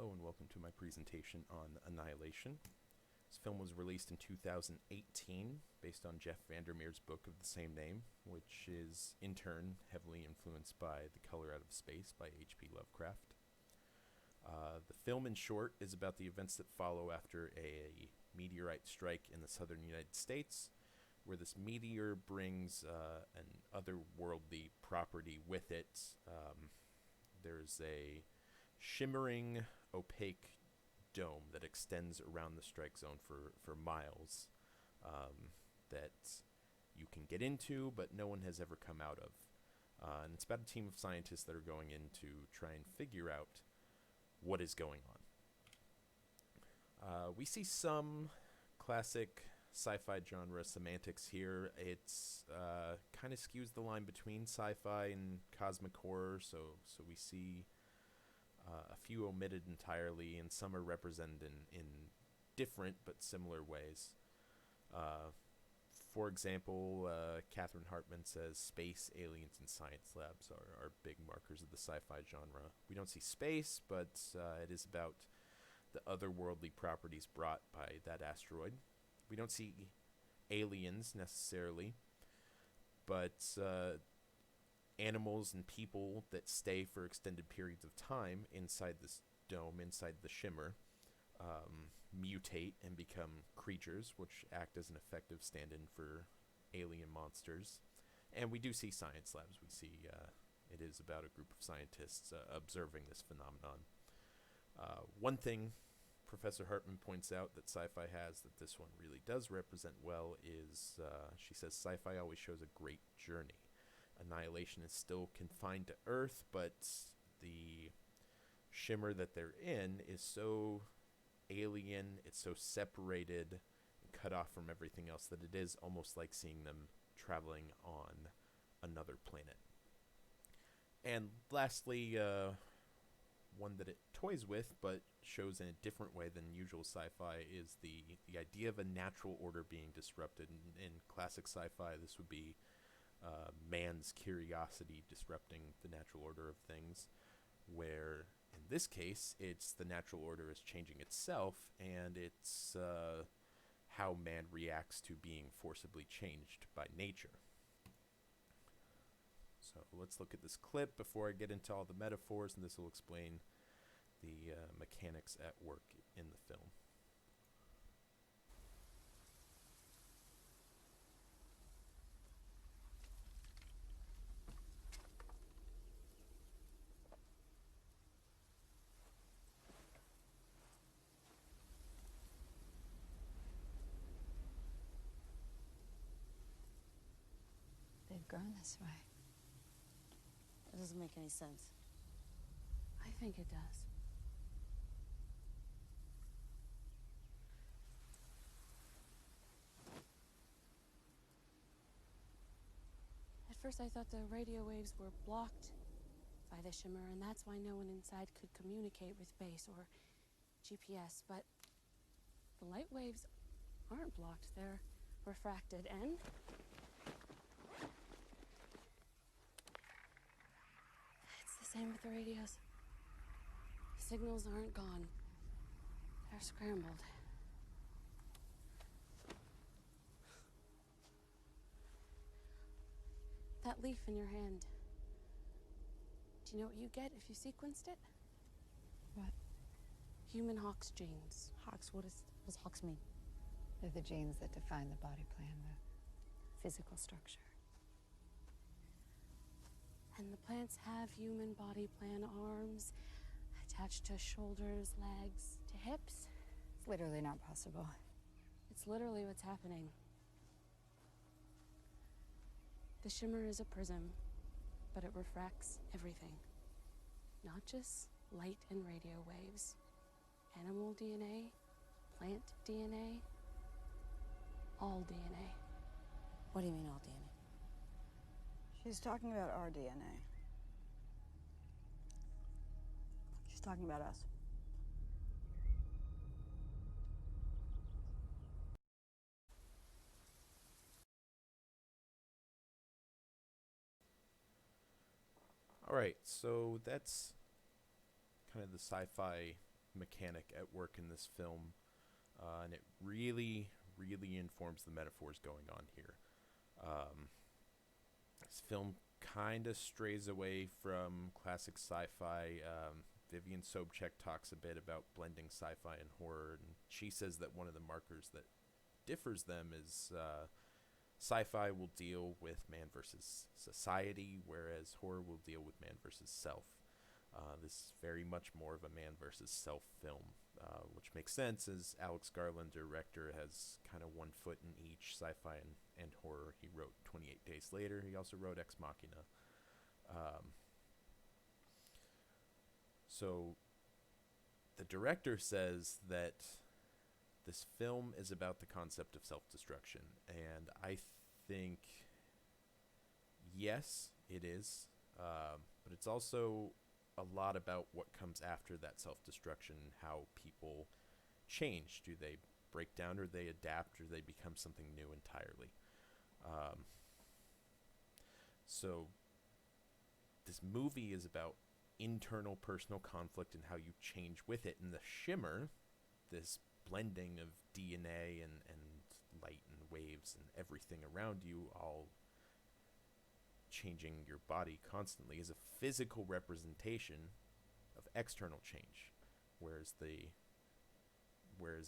Hello and welcome to my presentation on Annihilation. This film was released in 2018 based on Jeff Vandermeer's book of the same name, which is in turn heavily influenced by The Color Out of Space by H.P. Lovecraft. The film, in short, is about the events that follow after a meteorite strike in the southern United States, where this meteor brings an otherworldly property with it. There's a shimmering, opaque dome that extends around the strike zone for miles, that you can get into, but no one has ever come out of. And it's about a team of scientists that are going in to try and figure out what is going on. We see some classic sci-fi genre semantics here. It's kind of skews the line between sci-fi and cosmic horror, so we see a few omitted entirely, and some are represented in different but similar ways. For example, Catherine Hartman says space, aliens, and science labs are big markers of the sci-fi genre. We don't see space, but it is about the otherworldly properties brought by that asteroid. We don't see aliens necessarily, but animals and people that stay for extended periods of time inside this dome, inside the shimmer, mutate and become creatures, which act as an effective stand-in for alien monsters. And we do see science labs. We see it is about a group of scientists observing this phenomenon. One thing Professor Hartman points out that sci-fi has that this one really does represent well is, she says, sci-fi always shows a great journey. Annihilation is still confined to Earth, but the shimmer that they're in is so alien, it's so separated and cut off from everything else that it is almost like seeing them traveling on another planet. And lastly, one that it toys with but shows in a different way than usual sci-fi is the idea of a natural order being disrupted. In classic sci-fi, this would be man's curiosity disrupting the natural order of things, where in this case it's the natural order is changing itself, and it's how man reacts to being forcibly changed by nature. So let's look at this clip before I get into all the metaphors, and this will explain the mechanics at work in the film. They've grown this way. It doesn't make any sense. I think it does. At first I thought the radio waves were blocked by the shimmer, and that's why no one inside could communicate with base or GPS, but the light waves aren't blocked, they're refracted, and it's the same with the radios. Signals aren't gone, they're scrambled. That leaf in your hand, do you know what you get if you sequenced it? What? Human Hox genes. Hox, what does Hox mean? They're the genes that define the body plan, the physical structure. And the plants have human body plan, arms attached to shoulders, legs, to hips. It's literally not possible. It's literally what's happening. The shimmer is a prism, but it refracts everything. Not just light and radio waves. Animal DNA, plant DNA, all DNA. What do you mean, all DNA? She's talking about our DNA. She's talking about us. Alright, so that's kind of the sci-fi mechanic at work in this film, and it really, really informs the metaphors going on here. This film kind of strays away from classic sci-fi. Vivian Sobchak talks a bit about blending sci-fi and horror, and she says that one of the markers that differs them is sci-fi will deal with man versus society, whereas horror will deal with man versus self. This is very much more of a man versus self film, which makes sense as Alex Garland, director, has kind of one foot in each sci-fi and horror. He wrote 28 Days Later. He also wrote Ex Machina. So the director says that this film is about the concept of self-destruction, and I think, yes, it is, but it's also a lot about what comes after that self-destruction, how people change. Do they break down, or they adapt, or they become something new entirely? So this movie is about internal personal conflict and how you change with it. And the shimmer, this blending of DNA and light and waves and everything around you, all changing your body constantly, is a physical representation of external change, whereas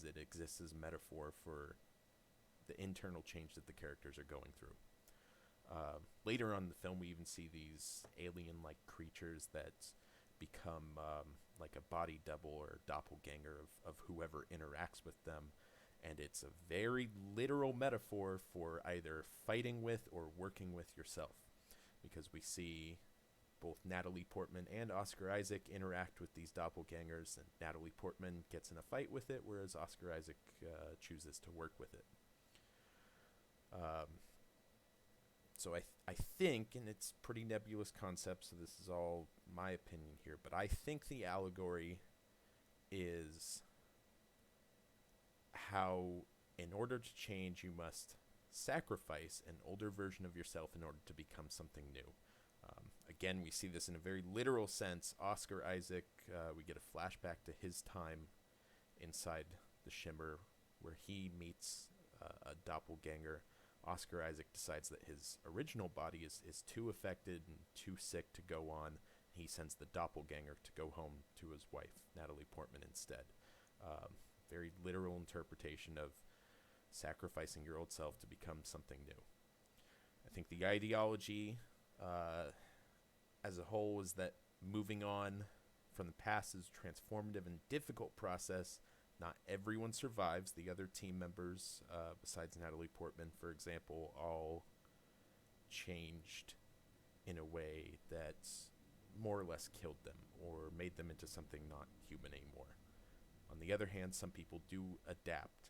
it exists as a metaphor for the internal change that the characters are going through. Later on in the film, we even see these alien-like creatures that become like a body double or doppelganger of whoever interacts with them. And it's a very literal metaphor for either fighting with or working with yourself. Because we see both Natalie Portman and Oscar Isaac interact with these doppelgangers, and Natalie Portman gets in a fight with it, whereas Oscar Isaac chooses to work with it. So I think, and it's pretty nebulous concept, so this is all my opinion here, but I think the allegory is how, in order to change, you must sacrifice an older version of yourself in order to become something new. Again, we see this in a very literal sense. Oscar Isaac, we get a flashback to his time inside the Shimmer, where he meets a doppelganger. Oscar Isaac decides that his original body is too affected and too sick to go on. He sends the doppelganger to go home to his wife, Natalie Portman, instead. Very literal interpretation of sacrificing your old self to become something new. I think the ideology as a whole is that moving on from the past is a transformative and difficult process. Not everyone survives. The other team members, besides Natalie Portman, for example, all changed in a way that more or less killed them or made them into something not human anymore. On the other hand, some people do adapt.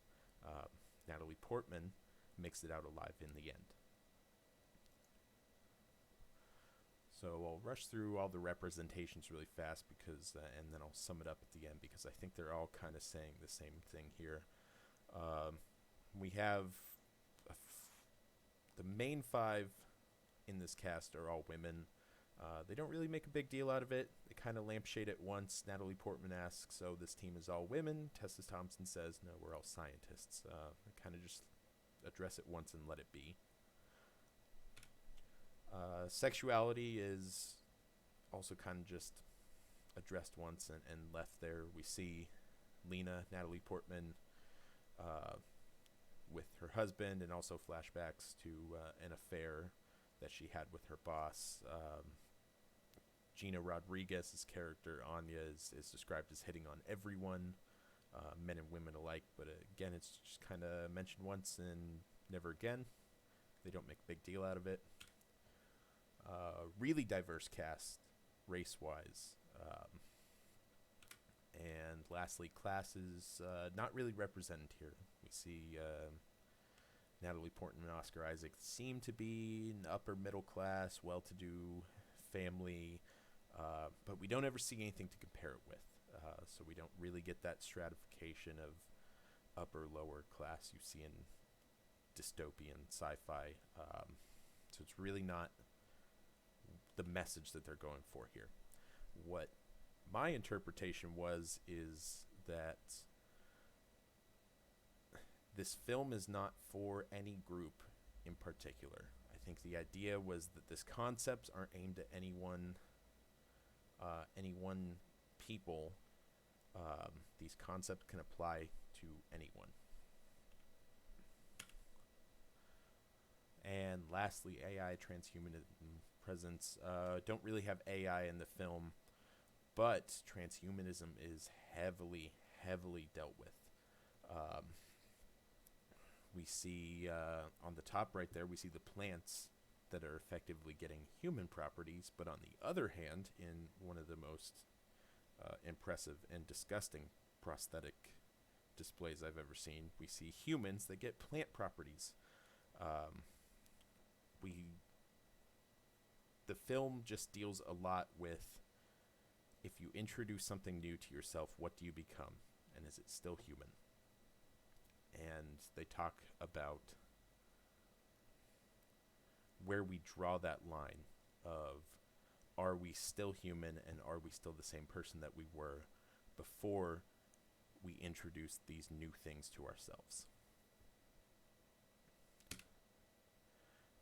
Natalie Portman makes it out alive in the end. So I'll rush through all the representations really fast because, and then I'll sum it up at the end because I think they're all kind of saying the same thing here. We have the main five in this cast are all women. They don't really make a big deal out of it. They kind of lampshade it once. Natalie Portman asks, so this team is all women? Tessa Thompson says, no, we're all scientists. They kind of just address it once and let it be. Sexuality is also kind of just addressed once and left there. We see Lena, Natalie Portman, with her husband, and also flashbacks to an affair that she had with her boss. Gina Rodriguez's character, Anya, is described as hitting on everyone, men and women alike, but again, it's just kind of mentioned once and never again. They don't make a big deal out of it. Really diverse cast, race-wise. And lastly, classes not really represented here. We see Natalie Portman and Oscar Isaac seem to be an upper middle class, well-to-do family, but we don't ever see anything to compare it with. So we don't really get that stratification of upper-lower class you see in dystopian sci-fi. So it's really not the message that they're going for here. What my interpretation is that this film is not for any group in particular. I think the idea was that this concepts aren't aimed at any one people. These concepts can apply to anyone. And lastly, AI, transhumanism, presence. Don't really have AI in the film, but transhumanism is heavily, heavily dealt with. We see on the top right there, we see the plants that are effectively getting human properties, but on the other hand, in one of the most impressive and disgusting prosthetic displays I've ever seen, we see humans that get plant properties. The film just deals a lot with, if you introduce something new to yourself, what do you become, and is it still human? And they talk about where we draw that line of, are we still human and are we still the same person that we were before we introduced these new things to ourselves.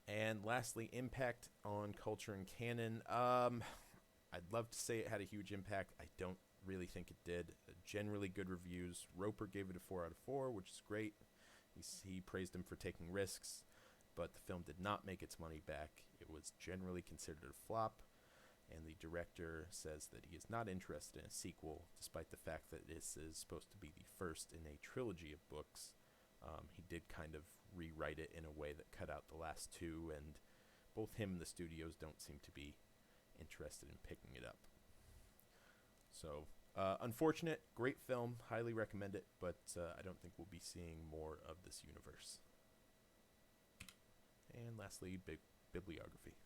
And lastly, impact on culture and canon. I'd love to say it had a huge impact. I don't really think it did. Generally good reviews. Roper gave it a 4 out of 4, which is great. He praised him for taking risks, but the film did not make its money back. It was generally considered a flop, and the director says that he is not interested in a sequel, despite the fact that this is supposed to be the first in a trilogy of books. He did kind of rewrite it in a way that cut out the last two, and both him and the studios don't seem to be interested in picking it up. So, unfortunate, great film, highly recommend it, but I don't think we'll be seeing more of this universe. And lastly, bibliography.